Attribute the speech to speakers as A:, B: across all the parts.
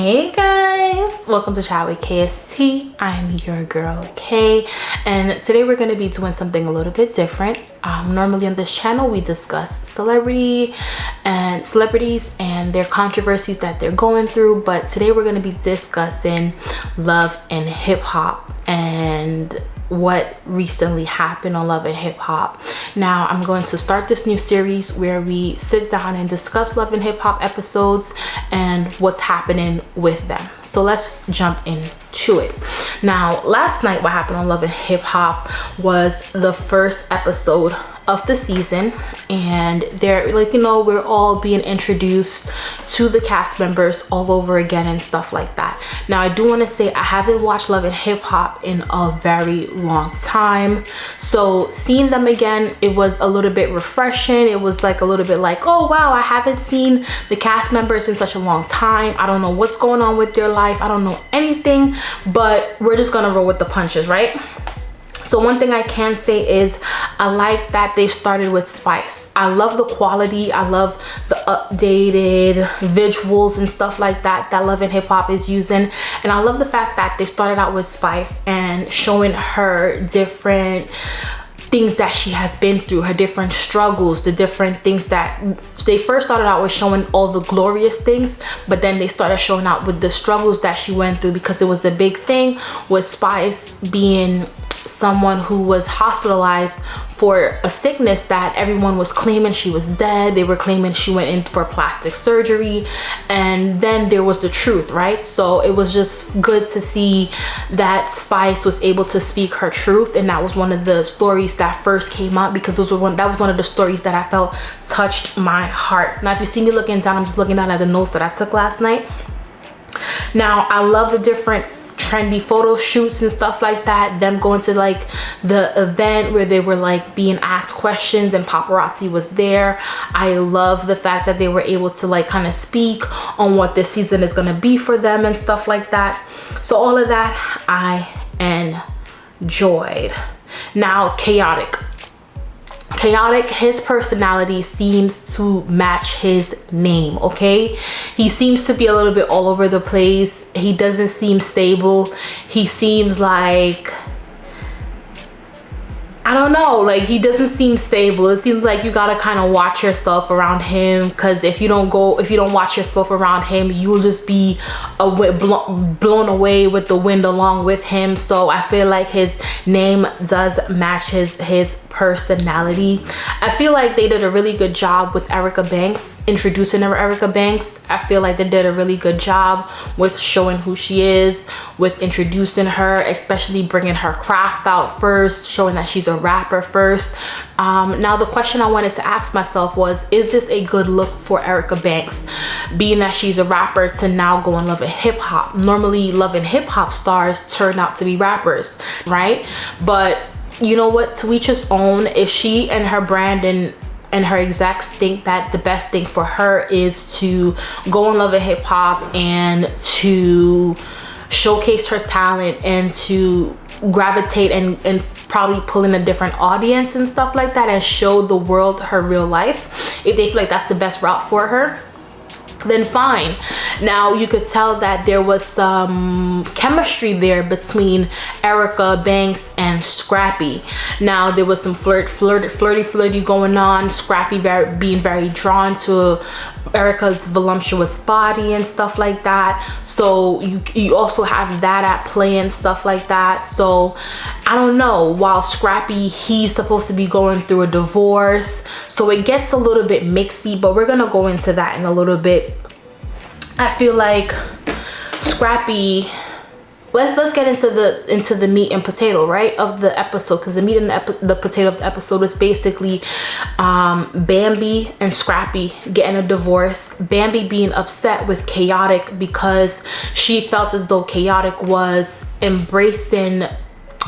A: Hey guys, welcome to Chat with KST. I'm your girl Kay, and today we're going to be doing something a little bit different. Normally on this channel we discuss celebrities and their controversies that they're going through, but today we're going to be discussing love and hip-hop and what recently happened on Love and Hip Hop. Now I'm going to start this new series where we sit down and discuss Love and Hip Hop episodes and what's happening with them. So let's jump into it. Now, last night what happened on Love and Hip Hop was the first episode of the season, and they're like, we're all being introduced to the cast members all over again and stuff like that. Now I do want to say I haven't watched Love and Hip Hop in a very long time, so seeing them again, it was a little bit refreshing. It was like a little bit like, oh wow, I haven't seen the cast members in such a long time. I don't know what's going on with their life, I don't know anything, but we're just gonna roll with the punches, right? So one thing I can say is I like that they started with Spice. I love the quality. I love the updated visuals and stuff like that Love and Hip Hop is using. And I love the fact that they started out with Spice and showing her different things that she has been through, her different struggles, the different things that they first started out with showing all the glorious things, but then they started showing out with the struggles that she went through, because it was a big thing with Spice being someone who was hospitalized for a sickness that everyone was claiming she was dead. They were claiming she went in for plastic surgery, and then there was the truth, right? So it was just good to see that Spice was able to speak her truth, and that was one of the stories that first came up, because that was one of the stories that I felt touched my heart. Now if you see me looking down, I'm just looking down at the notes that I took last night. Now I love the different trendy photo shoots and stuff like that, them going to like the event where they were like being asked questions and paparazzi was there. I love the fact that they were able to like kind of speak on what this season is going to be for them and stuff like that. So all of that I enjoyed. Now Chaotic, his personality seems to match his name, okay? He seems to be a little bit all over the place. He doesn't seem stable. He seems like, I don't know, like he doesn't seem stable. It seems like you gotta kind of watch yourself around him, because if you don't watch yourself around him, you'll just be blown away with the wind along with him. So I feel like his name does match his personality. I feel like they did a really good job with Erica Banks, introducing her Erica Banks. I feel like they did a really good job with showing who she is, with introducing her, especially bringing her craft out first, showing that she's a rapper first. Now the question I wanted to ask myself was, is this a good look for Erica Banks, being that she's a rapper, to now go on Love and Hip Hop? Normally Love and Hip Hop stars turn out to be rappers, right? But you know what, to each his own. If she and her brand and her execs think that the best thing for her is to go on Love and Hip Hop and to showcase her talent and to gravitate and probably pull in a different audience and stuff like that, and show the world her real life, if they feel like that's the best route for her, then fine. Now you could tell that there was some chemistry there between Erica Banks and Scrappy. Now there was some flirty going on, Scrappy being very drawn to Erica's voluptuous body and stuff like that. So you also have that at play and stuff like that. So I don't know, while Scrappy, he's supposed to be going through a divorce, so it gets a little bit mixy, but we're gonna go into that in a little bit. I feel like Scrappy, let's get into the meat and potato, right, of the episode, because the meat and the potato of the episode is basically Bambi and Scrappy getting a divorce. Bambi being upset with Chaotic because she felt as though Chaotic was embracing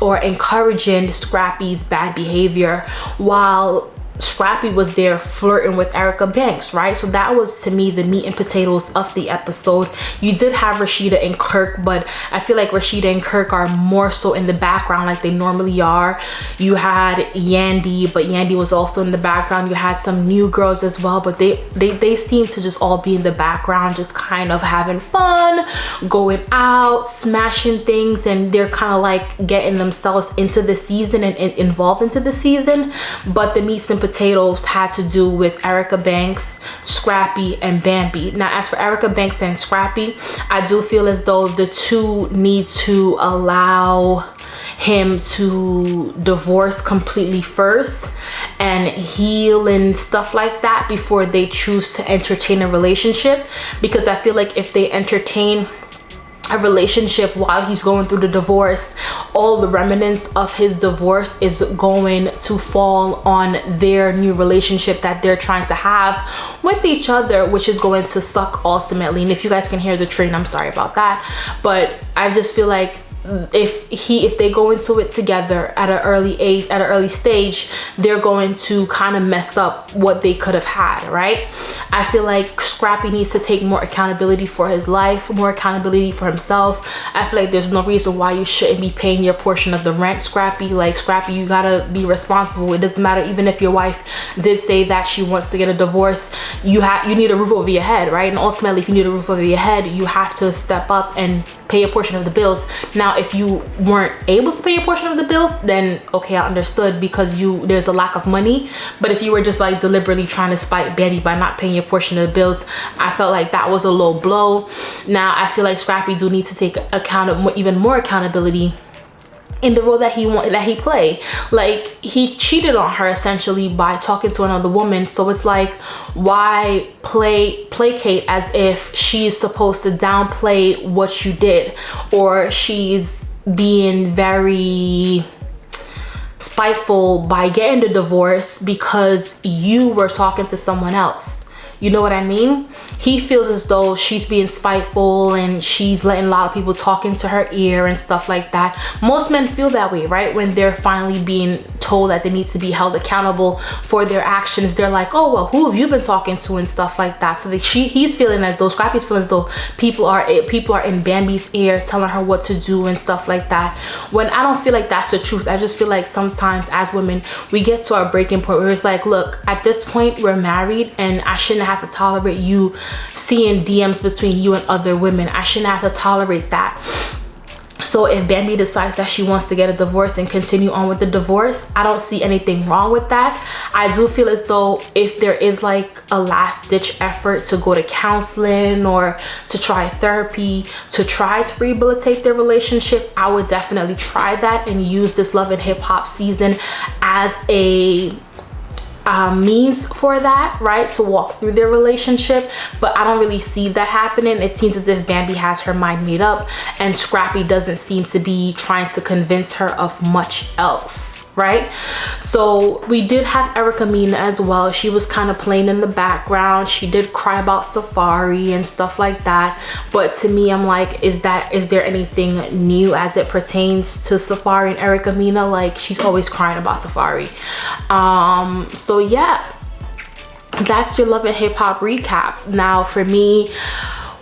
A: or encouraging Scrappy's bad behavior, while Scrappy was there flirting with Erica Banks, right? So that was, to me, the meat and potatoes of the episode. You did have Rashida and Kirk, but I feel like Rashida and Kirk are more so in the background like they normally are. You had Yandy, but Yandy was also in the background. You had some new girls as well, but they seem to just all be in the background, just kind of having fun, going out, smashing things, and they're kind of like getting themselves into the season and involved into the season. But the meats and potatoes had to do with Erica Banks, Scrappy, and Bambi. Now, as for Erica Banks and Scrappy, I do feel as though the two need to allow him to divorce completely first and heal and stuff like that before they choose to entertain a relationship, because I feel like if they entertain a relationship while he's going through the divorce, all the remnants of his divorce is going to fall on their new relationship that they're trying to have with each other, which is going to suck ultimately. And if you guys can hear the train, I'm sorry about that, but I just feel like if they go into it together at an early stage, they're going to kind of mess up what they could have had, right? I feel like Scrappy needs to take more accountability for his life, more accountability for himself. I feel like there's no reason why you shouldn't be paying your portion of the rent, Scrappy. Like, Scrappy, you gotta be responsible. It doesn't matter, even if your wife did say that she wants to get a divorce, you need a roof over your head, right? And ultimately, if you need a roof over your head, you have to step up and pay a portion of the bills. Now, if you weren't able to pay a portion of the bills, then okay, I understood, because there's a lack of money. But if you were just like deliberately trying to spite Bambi by not paying your portion of the bills, I felt like that was a low blow. Now, I feel like Scrappy do need to take even more accountability in the role that he played. Like, he cheated on her essentially by talking to another woman. So it's like, why placate as if she's supposed to downplay what you did, or she's being very spiteful by getting the divorce because you were talking to someone else. You know what I mean? He feels as though she's being spiteful and she's letting a lot of people talk into her ear and stuff like that. Most men feel that way, right? When they're finally being told that they need to be held accountable for their actions, they're like, oh, well, who have you been talking to and stuff like that. So he's feeling as though, Scrappy's feeling as though people are in Bambi's ear telling her what to do and stuff like that. When I don't feel like that's the truth. I just feel like sometimes as women, we get to our breaking point where it's like, look, at this point, we're married and I shouldn't have to tolerate you seeing DMs between you and other women. I shouldn't have to tolerate that. So if Bambi decides that she wants to get a divorce and continue on with the divorce, I don't see anything wrong with that. I do feel as though if there is like a last ditch effort to go to counseling or to try therapy to try to rehabilitate their relationship, I would definitely try that and use this Love and Hip Hop season as a means for that, right, to walk through their relationship. But I don't really see that happening. It seems as if Bambi has her mind made up and Scrappy doesn't seem to be trying to convince her of much else, right? So we did have Erica Mena as well. She was kind of playing in the background. She did cry about Safari and stuff like that, but to me, I'm like, is there anything new as it pertains to Safari and Erica Mena? Like, she's always crying about Safari. So yeah, that's your Love and Hip Hop recap. Now for me,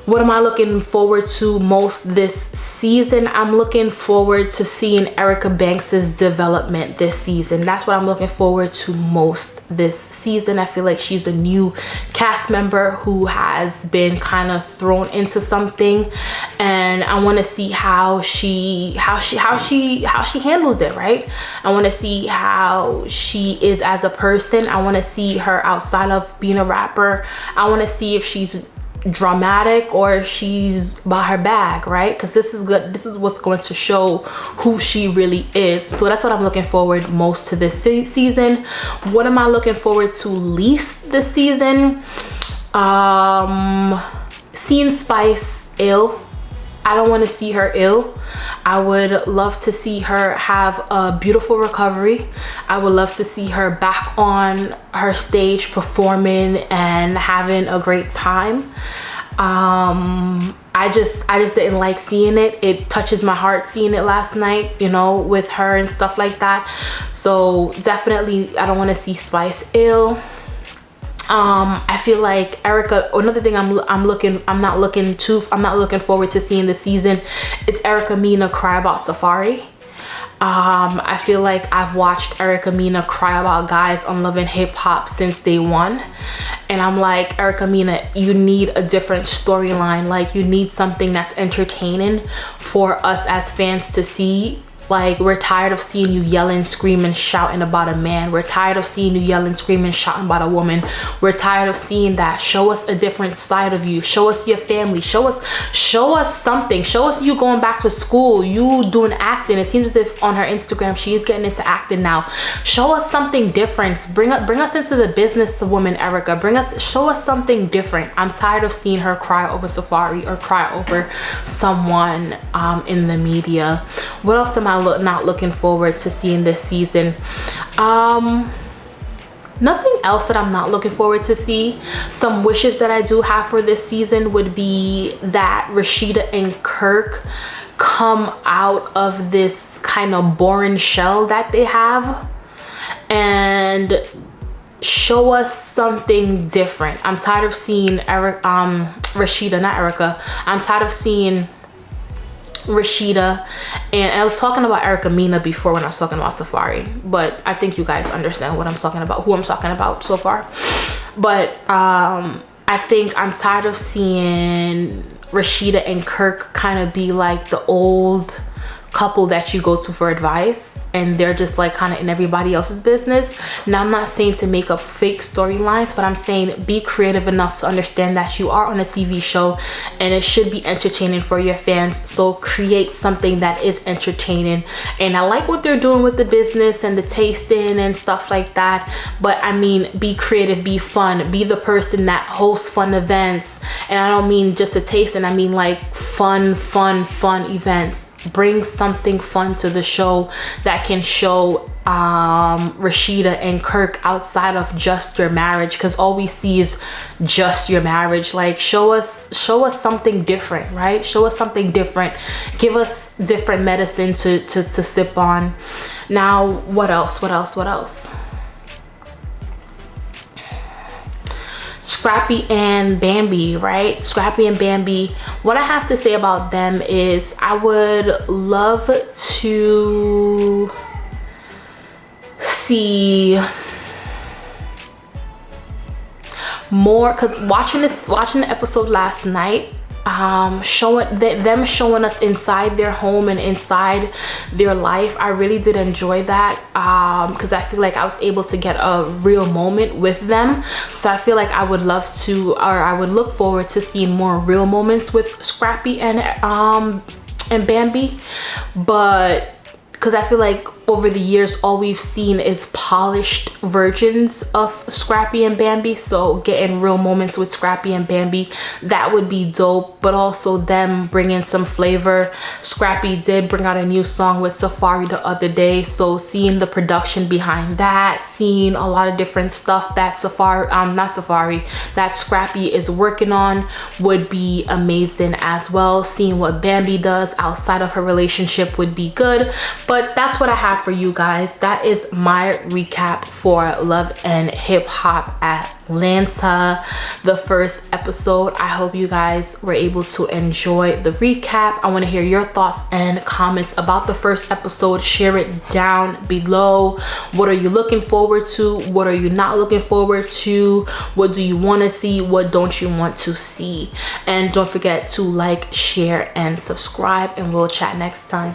A: what am I looking forward to most this season? I'm looking forward to seeing Erica Banks's development this season. That's what I'm looking forward to most this season. I feel like she's a new cast member who has been kind of thrown into something, and I want to see how she handles it, right? I want to see how she is as a person. I want to see her outside of being a rapper. I want to see if she's dramatic or she's by her bag, right? Because this is good. This is what's going to show who she really is. So that's what I'm looking forward most to this season. What am I looking forward to least this season? Seeing Spice ill. I don't want to see her ill. I would love to see her have a beautiful recovery. I would love to see her back on her stage performing and having a great time. I just didn't like seeing it. It touches my heart seeing it last night, you know, with her and stuff like that. So So definitely I don't want to see Spice ill. I feel like Erica, another thing I'm not looking forward to seeing this season is Erica Mena cry about Safari. I feel like I've watched Erica Mena cry about guys on Love and Hip Hop since day one, and I'm like, Erica Mena, you need a different storyline. Like, you need something that's entertaining for us as fans to see. Like, we're tired of seeing you yelling, screaming, shouting about a man. We're tired of seeing you yelling, screaming, shouting about a woman. We're tired of seeing that. Show us a different side of you. Show us your family. Show us something. Show us you going back to school, you doing acting. It seems as if on her Instagram she is getting into acting now. Show us something different. Bring us into the business of woman, Erica. Show us something different. I'm tired of seeing her cry over Safari or cry over someone in the media. What else am I not looking forward to seeing this season? Nothing else that I'm not looking forward to see. Some wishes that I do have for this season would be that Rashida and Kirk come out of this kind of boring shell that they have and show us something different. I'm tired of seeing Rashida, not Erica. I'm tired of seeing Rashida, and I was talking about Erica Mena before when I was talking about Safari, but I think you guys understand what I'm talking about, who I'm talking about so far. But I think I'm tired of seeing Rashida and Kirk kind of be like the old couple that you go to for advice, and they're just like kind of in everybody else's business. Now, I'm not saying to make up fake storylines, but I'm saying be creative enough to understand that you are on a TV show and it should be entertaining for your fans. So create something that is entertaining. And I like what they're doing with the business and the tasting and stuff like that, but I mean, be creative, be fun, be the person that hosts fun events. And I don't mean just a tasting, I mean like fun events. Bring something fun to the show that can show Rashida and Kirk outside of just your marriage, because all we see is just your marriage. Like, show us something different, right? Show us something different. Give us different medicine to sip on. Now, what else? Scrappy and Bambi, right? Scrappy and Bambi. What I have to say about them is I would love to see more, because watching the episode last night, them showing us inside their home and inside their life, I really did enjoy that, because I feel like I was able to get a real moment with them. So I feel like I would look forward to seeing more real moments with Scrappy and Bambi. But because I feel like over the years all we've seen is polished versions of Scrappy and Bambi, so getting real moments with Scrappy and Bambi, that would be dope. But also them bringing some flavor. Scrappy did bring out a new song with Safari the other day, so seeing the production behind that, seeing a lot of different stuff that that Scrappy is working on would be amazing as well. Seeing what Bambi does outside of her relationship would be good. But that's what I have for you guys. That is my recap for Love and Hip Hop Atlanta, the first episode. I hope you guys were able to enjoy the recap. I want to hear your thoughts and comments about the first episode. Share it down below. What are you looking forward to? What are you not looking forward to? What do you want to see? What don't you want to see? And don't forget to like, share, and subscribe, and we'll chat next time.